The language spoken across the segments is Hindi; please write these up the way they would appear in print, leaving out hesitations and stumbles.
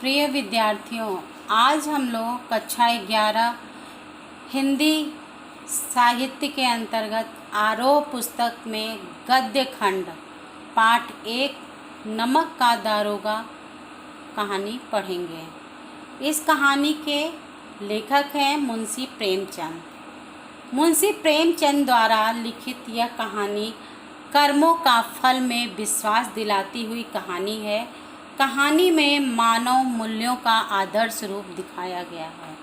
प्रिय विद्यार्थियों, आज हम लोग कक्षा 11 हिंदी साहित्य के अंतर्गत आरोह पुस्तक में गद्य खंड पाठ 1 नमक का दारोगा कहानी पढ़ेंगे। इस कहानी के लेखक हैं मुंशी प्रेमचंद। मुंशी प्रेमचंद द्वारा लिखित यह कहानी कर्मों का फल में विश्वास दिलाती हुई कहानी है। कहानी में मानव मूल्यों का आदर्श रूप दिखाया गया है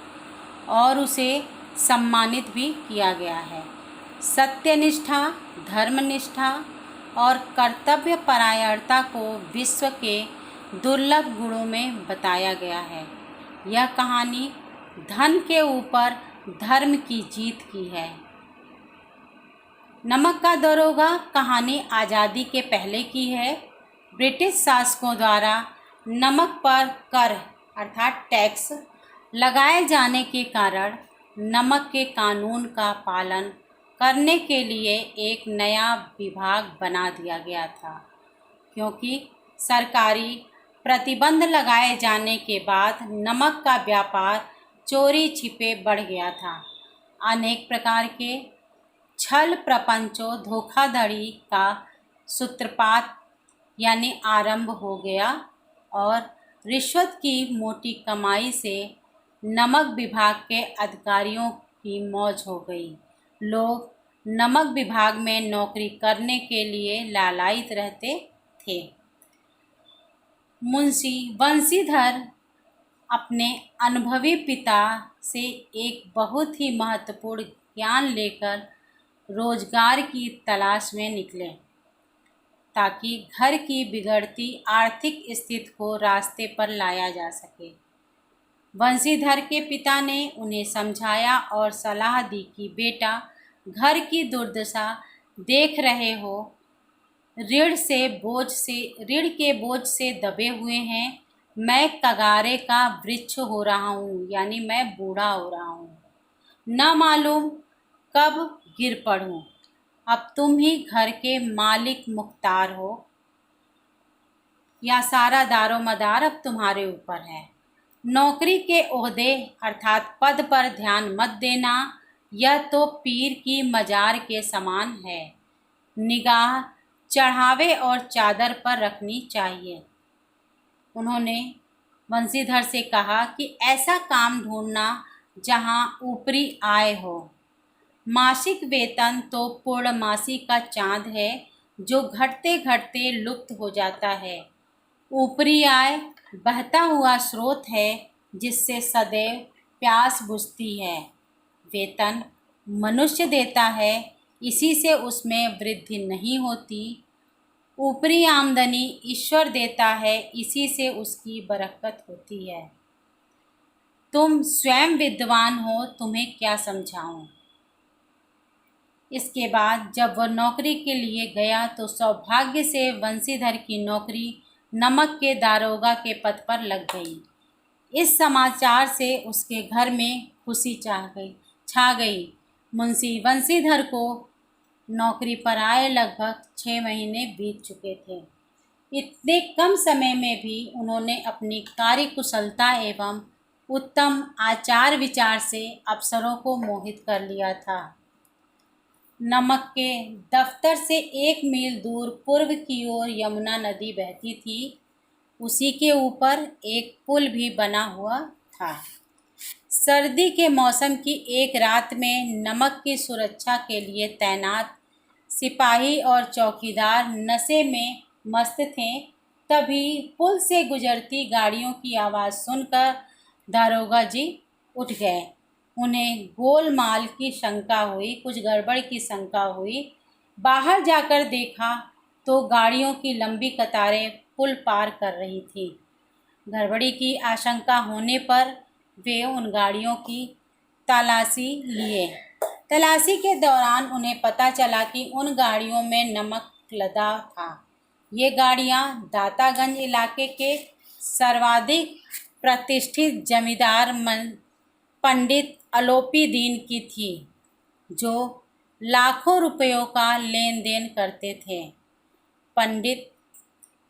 और उसे सम्मानित भी किया गया है। सत्यनिष्ठा, धर्मनिष्ठा और कर्तव्यपरायणता को विश्व के दुर्लभ गुणों में बताया गया है। यह कहानी धन के ऊपर धर्म की जीत की है। नमक का दारोगा कहानी आज़ादी के पहले की है। ब्रिटिश शासकों द्वारा नमक पर कर अर्थात टैक्स लगाए जाने के कारण नमक के कानून का पालन करने के लिए एक नया विभाग बना दिया गया था। क्योंकि सरकारी प्रतिबंध लगाए जाने के बाद नमक का व्यापार चोरी छिपे बढ़ गया था। अनेक प्रकार के छल प्रपंचों, धोखाधड़ी का सूत्रपात यानी आरंभ हो गया और रिश्वत की मोटी कमाई से नमक विभाग के अधिकारियों की मौज हो गई। लोग नमक विभाग में नौकरी करने के लिए लालायित रहते थे। मुंशी बंशीधर अपने अनुभवी पिता से एक बहुत ही महत्वपूर्ण ज्ञान लेकर रोजगार की तलाश में निकले ताकि घर की बिगड़ती आर्थिक स्थिति को रास्ते पर लाया जा सके। बंशीधर के पिता ने उन्हें समझाया और सलाह दी कि बेटा, घर की दुर्दशा देख रहे हो, ऋण के बोझ से दबे हुए हैं। मैं कगारे का वृक्ष हो रहा हूँ, यानी मैं बूढ़ा हो रहा हूँ, न मालूम कब गिर पड़ूँ। अब तुम ही घर के मालिक मुख्तार हो, या सारा दारो मदार अब तुम्हारे ऊपर है। नौकरी के ओहदे अर्थात पद पर ध्यान मत देना, यह तो पीर की मजार के समान है। निगाह चढ़ावे और चादर पर रखनी चाहिए। उन्होंने बंशीधर से कहा कि ऐसा काम ढूंढना जहां ऊपरी आय हो। मासिक वेतन तो पूर्णमासी का चांद है जो घटते घटते लुप्त हो जाता है। ऊपरी आय बहता हुआ स्रोत है जिससे सदैव प्यास बुझती है। वेतन मनुष्य देता है, इसी से उसमें वृद्धि नहीं होती। ऊपरी आमदनी ईश्वर देता है, इसी से उसकी बरकत होती है। तुम स्वयं विद्वान हो, तुम्हें क्या समझाऊं। इसके बाद जब वह नौकरी के लिए गया तो सौभाग्य से बंशीधर की नौकरी नमक के दारोगा के पद पर लग गई। इस समाचार से उसके घर में खुशी छा गई। मुंशी बंशीधर को नौकरी पर आए लगभग 6 महीने बीत चुके थे। इतने कम समय में भी उन्होंने अपनी कार्यकुशलता एवं उत्तम आचार विचार से अफसरों को मोहित कर लिया था। नमक के दफ्तर से 1 मील दूर पूर्व की ओर यमुना नदी बहती थी। उसी के ऊपर एक पुल भी बना हुआ था। सर्दी के मौसम की एक रात में नमक की सुरक्षा के लिए तैनात सिपाही और चौकीदार नशे में मस्त थे। तभी पुल से गुजरती गाड़ियों की आवाज़ सुनकर दारोगा जी उठ गए। उन्हें गोलमाल की शंका हुई, कुछ गड़बड़ की शंका हुई। बाहर जाकर देखा तो गाड़ियों की लंबी कतारें पुल पार कर रही थी। गड़बड़ी की आशंका होने पर वे उन गाड़ियों की तलाशी लिए। तलाशी के दौरान उन्हें पता चला कि उन गाड़ियों में नमक लदा था। ये गाड़ियां दातागंज इलाके के सर्वाधिक प्रतिष्ठित जमींदार पंडित अलोपी दीन की थी, जो लाखों रुपयों का लेन देन करते थे। पंडित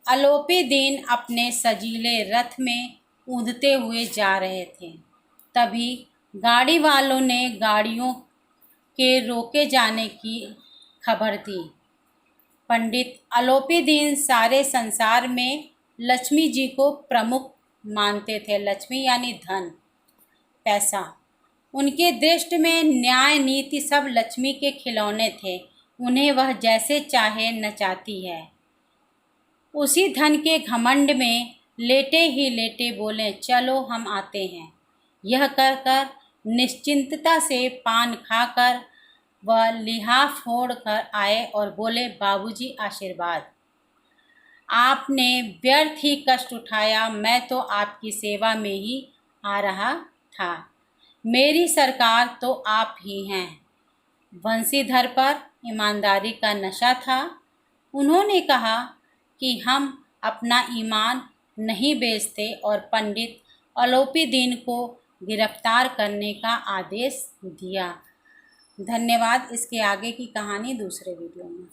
अलोपी दीन अपने सजीले रथ में ऊँधते हुए जा रहे थे। तभी गाड़ी वालों ने गाड़ियों के रोके जाने की खबर दी। पंडित अलोपीदीन सारे संसार में लक्ष्मी जी को प्रमुख मानते थे। लक्ष्मी यानी धन, पैसा। उनके दृष्टि में न्याय नीति सब लक्ष्मी के खिलौने थे, उन्हें वह जैसे चाहे नचाती है। उसी धन के घमंड में लेटे ही लेटे बोले, चलो हम आते हैं। यह कहकर निश्चिंतता से पान खाकर वह लिहाफ फोड़ कर आए और बोले, बाबूजी आशीर्वाद। आपने व्यर्थ ही कष्ट उठाया, मैं तो आपकी सेवा में ही आ रहा था। मेरी सरकार तो आप ही हैं। वंशीधर पर ईमानदारी का नशा था। उन्होंने कहा कि हम अपना ईमान नहीं बेचते और पंडित अलोपीदीन को गिरफ्तार करने का आदेश दिया। धन्यवाद। इसके आगे की कहानी दूसरे वीडियो में।